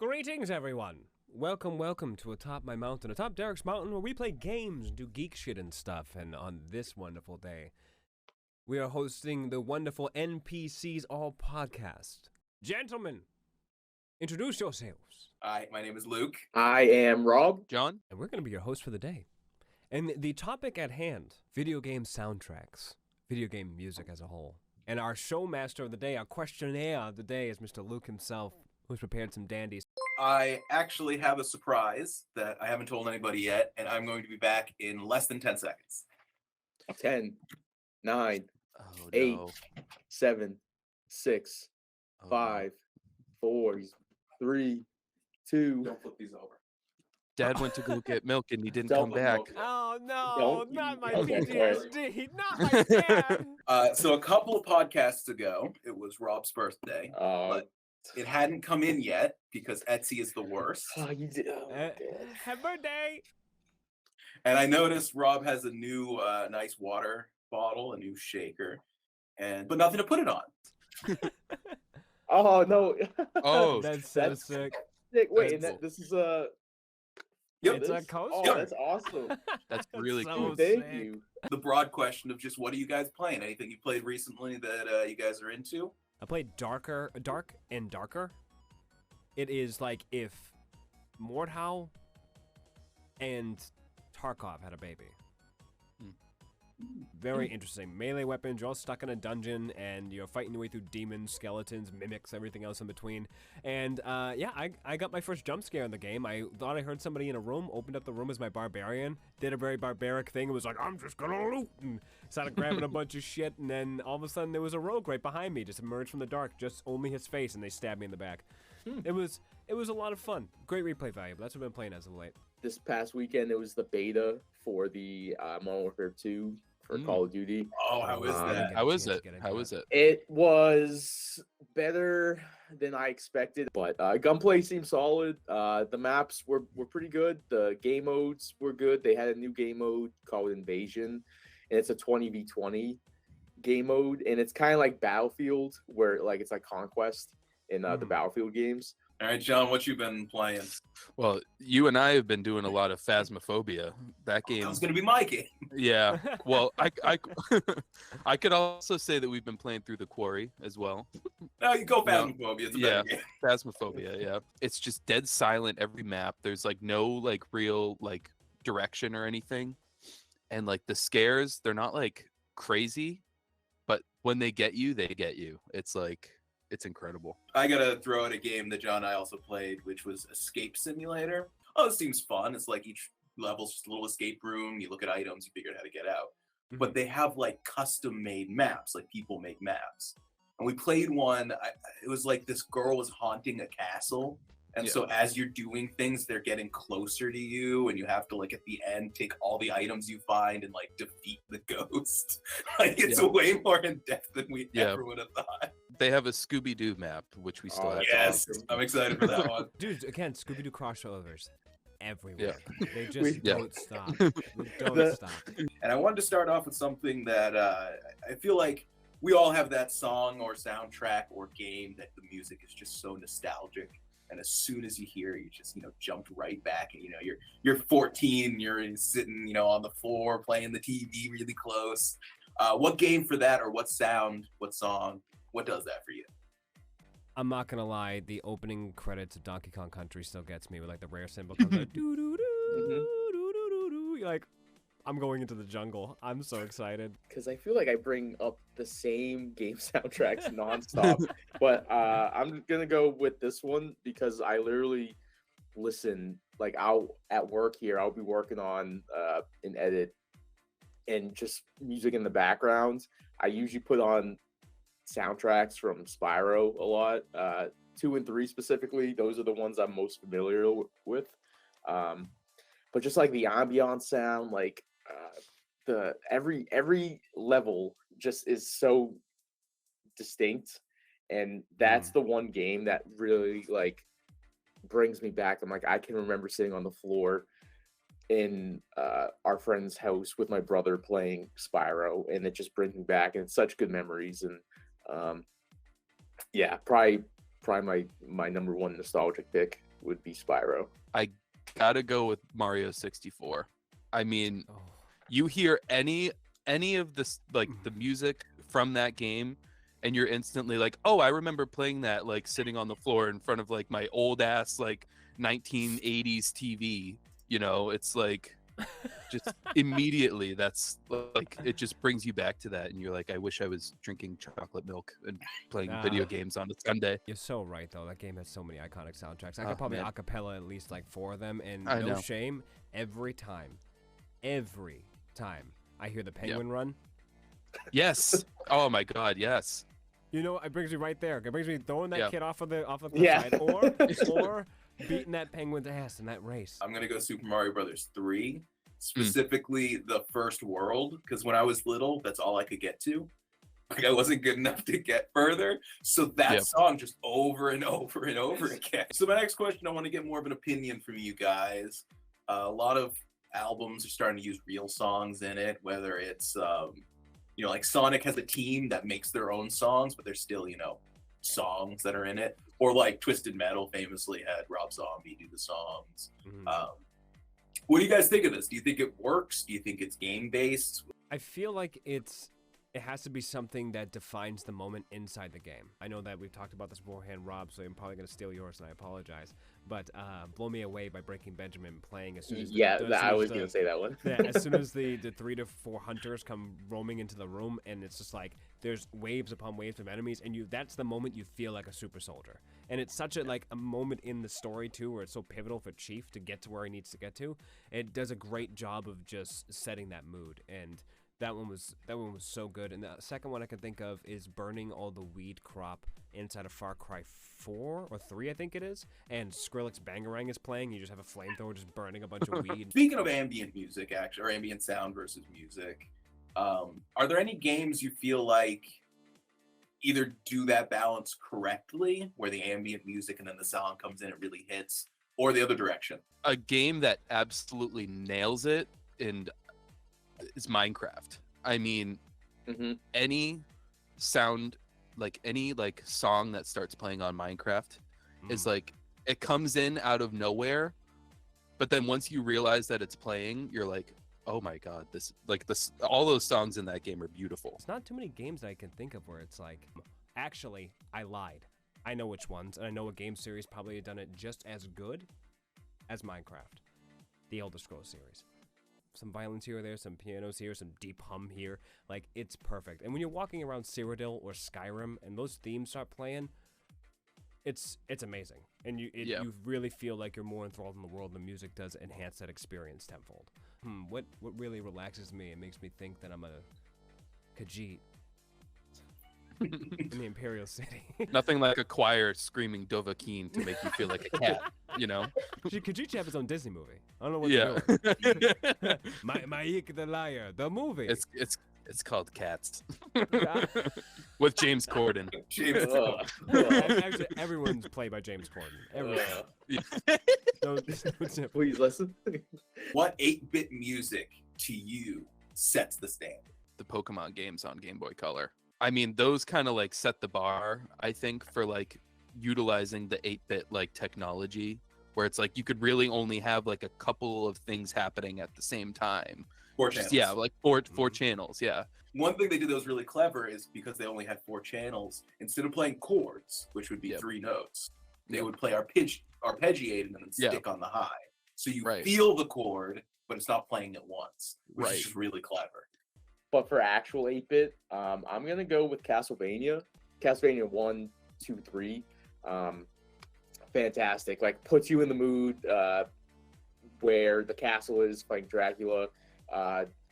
Greetings, everyone. Welcome to Atop My Mountain, Atop Derek's Mountain, where we play games and do geek shit and stuff. And on this wonderful day, we are hosting the wonderful NPCs All podcast. Gentlemen, introduce yourselves. Hi, my name is Luke. I am Rob. John? And we're going to be your host for the day. And the topic at hand, video game soundtracks, video game music as a whole. And our showmaster of the day, our questionnaire of the day is Mr. Luke himself, who's prepared some dandies. I actually have a surprise that I haven't told anybody yet, and I'm going to be back in less than 10 seconds. 10, 9, Oh, 8, no. 7, 6, Oh, 5, 4, 3, 2. Don't flip these over. Dad went to go get milk and he didn't Don't come back. Oh, no, Don't- not my okay, PTSD, not my dad. So a couple of podcasts ago, it was Rob's birthday, but it hadn't come in yet because Etsy is the worst. You did. Oh, my God. Happy birthday. And I noticed Rob has a new nice water bottle, a new shaker, but nothing to put it on. Oh, no. Oh, That's so sick. Sick. Wait, That's and that, cool. this is a. Yep. It's a this? coaster. Oh, that's awesome. that's really so cool. Thank sick. you. The broad question of just what are you guys playing? Anything you played recently that you guys are into? I played Dark and Darker. It is like if Mordhau and Tarkov had a baby. Very interesting. Melee weapons, you're all stuck in a dungeon, and you're fighting your way through demons, skeletons, mimics, everything else in between. And yeah, I got my first jump scare in the game. I thought I heard somebody in a room, opened up the room as my barbarian, did a very barbaric thing, and was like, I'm just gonna loot, and started grabbing a bunch of shit, and then all of a sudden there was a rogue right behind me, just emerged from the dark, just only his face, and they stabbed me in the back. It was a lot of fun. Great replay value, but that's what I've been playing as of late. This past weekend, it was the beta for the Modern Warfare 2 for Call of Duty. Oh, how is that? How is it? How is it? It was better than I expected, but gunplay seemed solid. The maps were pretty good. The game modes were good. They had a new game mode called Invasion, and it's a 20v20 game mode, and it's kind of like Battlefield, where like it's like Conquest in the Battlefield games. All right, John, what you been playing? Well, you and I have been doing a lot of Phasmophobia. That game. That was going to be my game. Yeah. Well, I could also say that we've been playing through the Quarry as well. No, you go No. Phasmophobia. It's a Yeah. better game. Phasmophobia, yeah. It's just dead silent every map. There's like no like real like direction or anything. And like the scares, they're not like crazy, but when they get you, they get you. It's like it's incredible. I got to throw out a game that John and I also played, which was Escape Simulator. Oh, this seems fun. It's like each level's just a little escape room. You look at items, you figure out how to get out. But they have like custom-made maps, like people make maps. And we played one, it was like this girl was haunting a castle. And so as you're doing things, they're getting closer to you, and you have to, like, at the end, take all the items you find and, like, defeat the ghost. Like, it's way more in-depth than we ever would have thought. They have a Scooby-Doo map, which we still have. Yes, I'm excited for that one. Dude, again, Scooby-Doo crossovers everywhere. Yeah. They just don't stop. They don't stop. And I wanted to start off with something that I feel like we all have that song or soundtrack or game that the music is just so nostalgic. And as soon as you hear it, you just, jumped right back. And, you're 14, you're sitting, on the floor playing the TV really close. What game for that, or what sound, what song, what does that for you? I'm not gonna lie, the opening credits of Donkey Kong Country still gets me with like the rare symbol comes out, doo doo doo doo doo doo. You're like, I'm going into the jungle. I'm so excited. Because I feel like I bring up the same game soundtracks nonstop. But I'm going to go with this one because I literally listen, like at work here, I'll be working on an edit and just music in the background. I usually put on soundtracks from Spyro a lot. 2 and 3 specifically, those are the ones I'm most familiar with. But just like the ambiance sound, like the every level just is so distinct, and that's the one game that really like brings me back. I'm like, I can remember sitting on the floor in our friend's house with my brother playing Spyro, and it just brings me back, and it's such good memories. And yeah, probably my number one nostalgic pick would be Spyro. I gotta go with Mario 64. I mean, Oh. you hear any of this, like the music from that game, and you're instantly like, oh, I remember playing that, like sitting on the floor in front of like my old ass like 1980s TV. You know, it's like just immediately that's like it just brings you back to that, and you're like, I wish I was drinking chocolate milk and playing video games on a Sunday. You're so right, though. That game has so many iconic soundtracks. I Oh, could probably man. acapella at least like 4 of them, and I no know. shame, every time I hear the penguin run, Yes. Oh my God. Yes. you know, it brings me right there. It brings me throwing that Yeah. kid off of the cliff Yeah. side, or beating that penguin's ass in that race. I'm gonna go Super Mario Brothers 3, specifically the first world, because when I was little, that's all I could get to. Like I wasn't good enough to get further, so that Yeah. song just over and over and over again. So my next question, I want to get more of an opinion from you guys. A lot of albums are starting to use real songs in it, whether it's like Sonic has a team that makes their own songs, but they're still songs that are in it, or like Twisted Metal famously had Rob Zombie do the songs. What do you guys think of this? Do you think it works? Do you think it's game based? I feel like it has to be something that defines the moment inside the game. I know that we've talked about this beforehand, Rob, so I'm probably going to steal yours, and I apologize. But Blow Me Away by Breaking Benjamin playing as soon as I was going to say that one. yeah, as soon as the 3 to 4 hunters come roaming into the room, and it's just like there's waves upon waves of enemies, and that's the moment you feel like a super soldier. And it's such a moment in the story too, where it's so pivotal for Chief to get to where he needs to get to. It does a great job of just setting that mood, and that one was so good. And the second one I can think of is burning all the weed crop inside of Far Cry 4 or 3, I think it is. And Skrillex Bangarang is playing. You just have a flamethrower just burning a bunch of weed. Speaking of ambient music, actually, or ambient sound versus music, are there any games you feel like either do that balance correctly, where the ambient music and then the sound comes in, it really hits, or the other direction? A game that absolutely nails it and is Minecraft. I mean, any sound, like any song that starts playing on Minecraft is like, it comes in out of nowhere, but then once you realize that it's playing, you're like, oh my God, this all those songs in that game are beautiful. It's not too many games that I can think of where it's like, actually, I lied. I know which ones, and I know a game series probably had done it just as good as Minecraft, the Elder Scrolls series. Some violence here or there, some pianos here, some deep hum here. Like, it's perfect. And when you're walking around Cyrodiil or Skyrim and those themes start playing, it's amazing. And you really feel like you're more enthralled in the world, and the music does enhance that experience tenfold. What really relaxes me and makes me think that I'm a Khajiit in the Imperial City. Nothing like a choir screaming Dovahkiin to make you feel like a cat, you know? Khajiit should have his own Disney movie. I don't know what Yeah. they're doing. Mike the Liar, the movie. It's called Cats. With James Corden. James, Actually, everyone's played by James Corden. Everyone. Please listen. what 8-bit music to you sets the standard? The Pokemon games on Game Boy Color. I mean, those kind of set the bar, I think, for utilizing the 8-bit technology, where it's you could really only have a couple of things happening at the same time. 4 channels. Yeah, four channels, yeah. One thing they did that was really clever is because they only had 4 channels, instead of playing chords, which would be 3 notes, they would play arpeggiated and then stick on the high. So you feel the chord, but it's not playing at once, which is just really clever. But for actual 8-bit, I'm going to go with Castlevania. Castlevania 1, 2, 3. Fantastic. Puts you in the mood where the castle is fighting Dracula.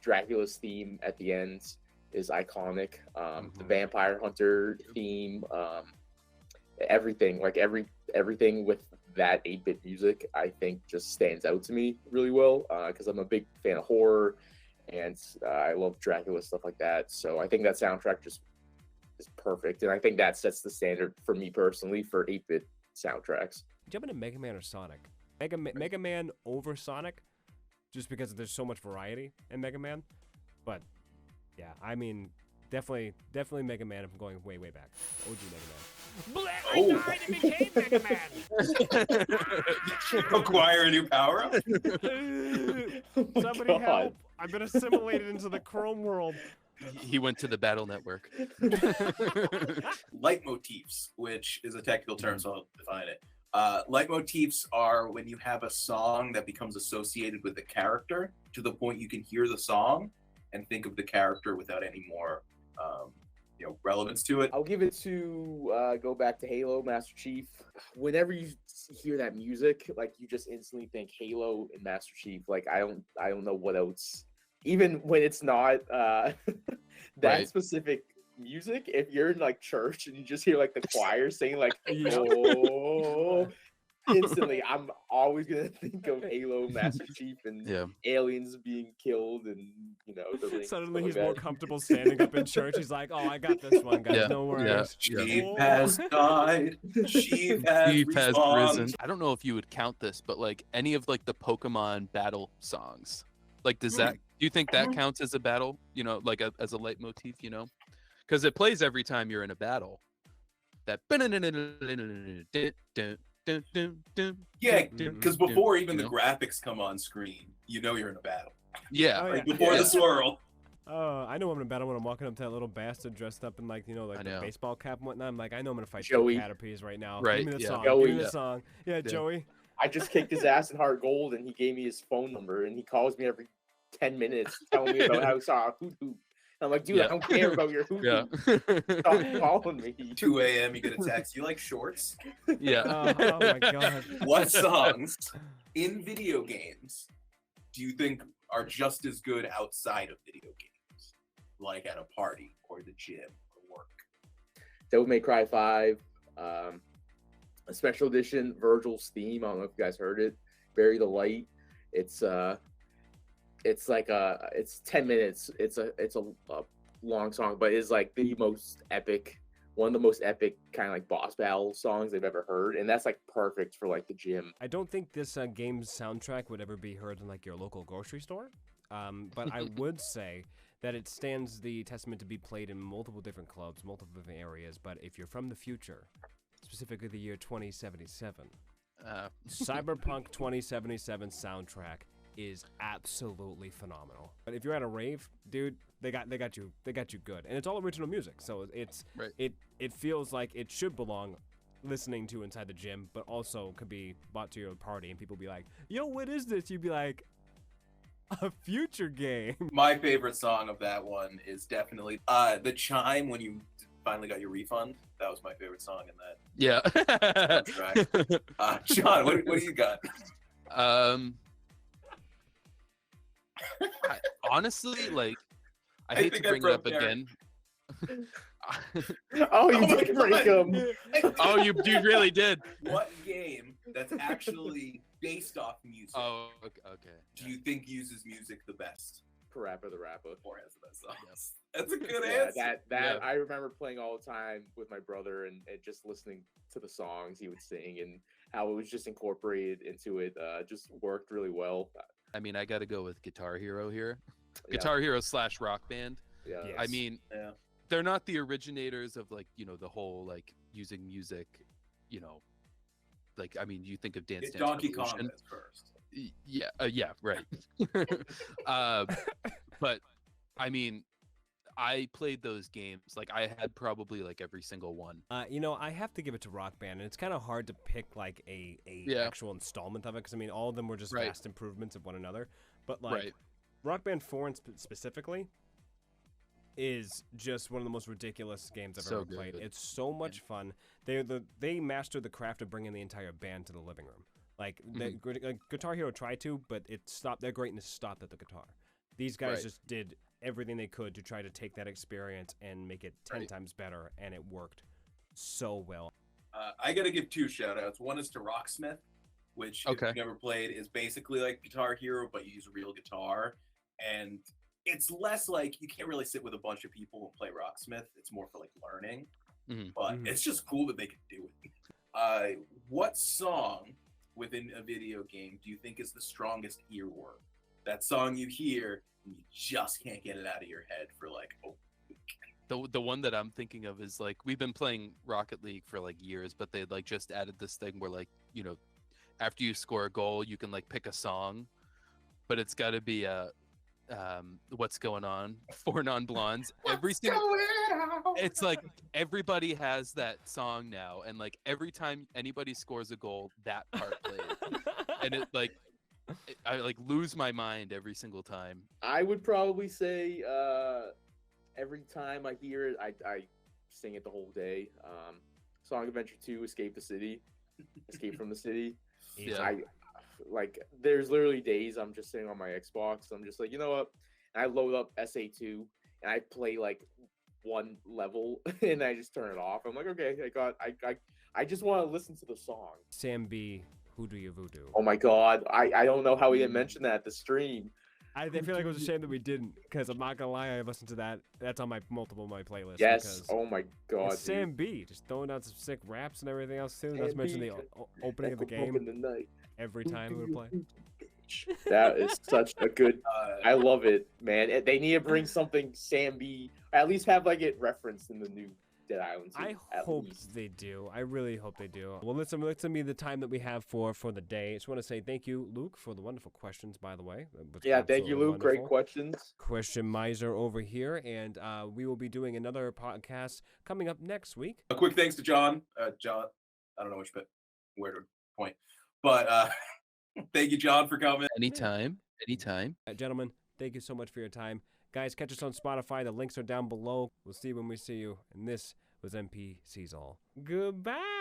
Dracula's theme at the end is iconic. The Vampire Hunter theme, everything, everything with that 8-bit music, I think just stands out to me really well because I'm a big fan of horror and I love Dracula, stuff like that. So I think that soundtrack just is perfect, and I think that sets the standard for me personally for 8-bit soundtracks. Jumping to Mega Man or Sonic? Mega Man over Sonic, just because there's so much variety in Mega Man. But yeah, I mean, Definitely Mega Man. I'm going way back. OG Mega Man. Oh. I died and became Mega Man. Acquire a new power up. Oh my Somebody God. help! I've been assimilated into the Chrome world. He went to the Battle Network. Leitmotifs, which is a technical term, so I'll define it. Leitmotifs are when you have a song that becomes associated with a character to the point you can hear the song and think of the character without any more relevance to it. I'll give it to go back to Halo Master Chief. Whenever you hear that music, like you just instantly think Halo and Master Chief. Like I don't know what else. Even when it's not that Right. specific music, if you're in like church and you just hear like the choir singing like Yeah. oh, instantly I'm always gonna think of Halo Master Chief and Yeah. aliens being killed and the rings, Suddenly stuff he's like more that. comfortable standing up in church. He's like, "Oh, I got this one, guys. Yeah, No yeah, worries." yeah. She has died. She has Eve has respawned. risen. I don't know if you would count this, but like any of like the Pokemon battle songs, like does that? Do you think that counts as a battle? Like as a leitmotif? Because it plays every time you're in a battle. That. Yeah, because before even the You know? graphics come on screen, you're in a battle. Yeah. Oh, Like yeah. before Yeah. the swirl. I know I'm in a battle when I'm walking up to that little bastard dressed up in like I the know. baseball cap and whatnot. I'm like, I know I'm gonna fight Joey. two Caterpies right now. Right, Give me the yeah. song. Joey. Give me the Yeah. song. Yeah, Joey. I just kicked his ass in Heart Gold, and he gave me his phone number, and he calls me every 10 minutes telling me about how he saw a hoot hoot. I'm like, dude, Yeah. I don't care about your hoot Yeah. hoot. Stop calling me. 2 a.m. You get a text. You like shorts? Yeah. Oh my god. What songs in video games do you think are just as good outside of video games, like at a party or the gym or work? Devil May Cry 5, a special edition Virgil's theme. I don't know if you guys heard it. Bury the Light. It's like it's 10 minutes. It's a long song, but it's like the most epic, one of the most epic kind of like boss battle songs they've ever heard, and that's like perfect for like the gym. I don't think this game's soundtrack would ever be heard in like your local grocery store. But I would say that it stands the testament to be played in multiple different clubs, multiple different areas. But if you're from the future, specifically the year 2077, Cyberpunk 2077 soundtrack is absolutely phenomenal. But if you're at a rave, dude, they got you good, and it's all original music, so it's Right. it feels like it should belong listening to inside the gym, but also could be brought to your party, and people be like, "Yo, what is this?" You'd be like, "A future game." My favorite song of that one is definitely the chime when you finally got your refund. That was my favorite song in that Yeah. soundtrack. John, what do you got? Honestly, like, I I hate to think I bring it up broke Derek. again. Oh, you Oh my did break God. him. Oh, you really did. What game that's actually based off music Oh, okay. do you think uses music the best Parappa the Rapper. or has the best songs? That's a good Yeah, answer. that Yeah. I remember playing all the time with my brother and just listening to the songs he would sing and how it was just incorporated into it. Just worked really well. I mean, I got to go with Guitar Hero here. Yeah, Guitar Hero / Rock Band. yeah. Yeah. I mean, Yeah. they're not the originators of like the whole like using music. Like I mean, you think of Dance Dance Donkey Kong Revolution. is first. Yeah, right. But I mean, I played those games. Like I had probably like every single one. I have to give it to Rock Band, and it's kind of hard to pick like a Yeah. actual installment of it, because I mean, all of them were just Right. vast improvements of one another. But like Right. Rock Band 4 specifically is just one of the most ridiculous games I've So ever played. good. It's so much fun. They mastered the craft of bringing the entire band to the living room. Like, like Guitar Hero tried to, but it stopped. Their greatness stopped at the guitar. These guys Right. just did everything they could to try to take that experience and make it 10 Right. times better, and it worked so well. I gotta give 2 shout-outs. One is to Rocksmith, which if Okay. you've never played is basically like Guitar Hero, but you use a real guitar. And it's less like you can't really sit with a bunch of people and play Rocksmith. It's more for like learning. Mhm. But Mhm. it's just cool that they can do it. What song within a video game do you think is the strongest earworm? That song you hear and you just can't get it out of your head for like, oh, The one that I'm thinking of is like we've been playing Rocket League for like years, but they like just added this thing where like, you know, after you score a goal, you can like pick a song, but it's got to be a what's going on for non-blondes. It's like everybody has that song now, and like every time anybody scores a goal, that part plays, and it like I like lose my mind every single time. I would probably say every time I hear it, I sing it the whole day. Song Adventure 2, Escape the City, Escape from the City. Yeah. I like. There's literally days I'm just sitting on my Xbox. I'm just like, you know what? And I load up SA2 and I play like one level and I just turn it off. I'm like, okay, I just want to listen to the song. Sam B, who do you voodoo? Oh my god, I don't know how we didn't mention that at the stream. I feel like it was a shame that we didn't, because I'm not gonna lie, I listened to that. That's on my playlist. Yes. because Oh my god. it's Sam B, just throwing out some sick raps and everything else too. Not to mention the opening of the Echo Book in game the night. every time we would play. That is such a good. I love it, man. They need to bring something Sam B. At least have like it referenced in the new Dead Island. I hope they do. I really hope they do. Well, listen to the time that we have for the day. I just want to say thank you, Luke, for the wonderful questions, by the way. Yeah, thank you, Luke. Great wonderful. questions. Question Miser over here, and we will be doing another podcast coming up next week. A quick thanks to John. John, I don't know where to point, but thank you, John, for coming. Anytime. Gentlemen, thank you so much for your time. Guys, catch us on Spotify. The links are down below. We'll see you when we see you. And this was NPCs All. Goodbye.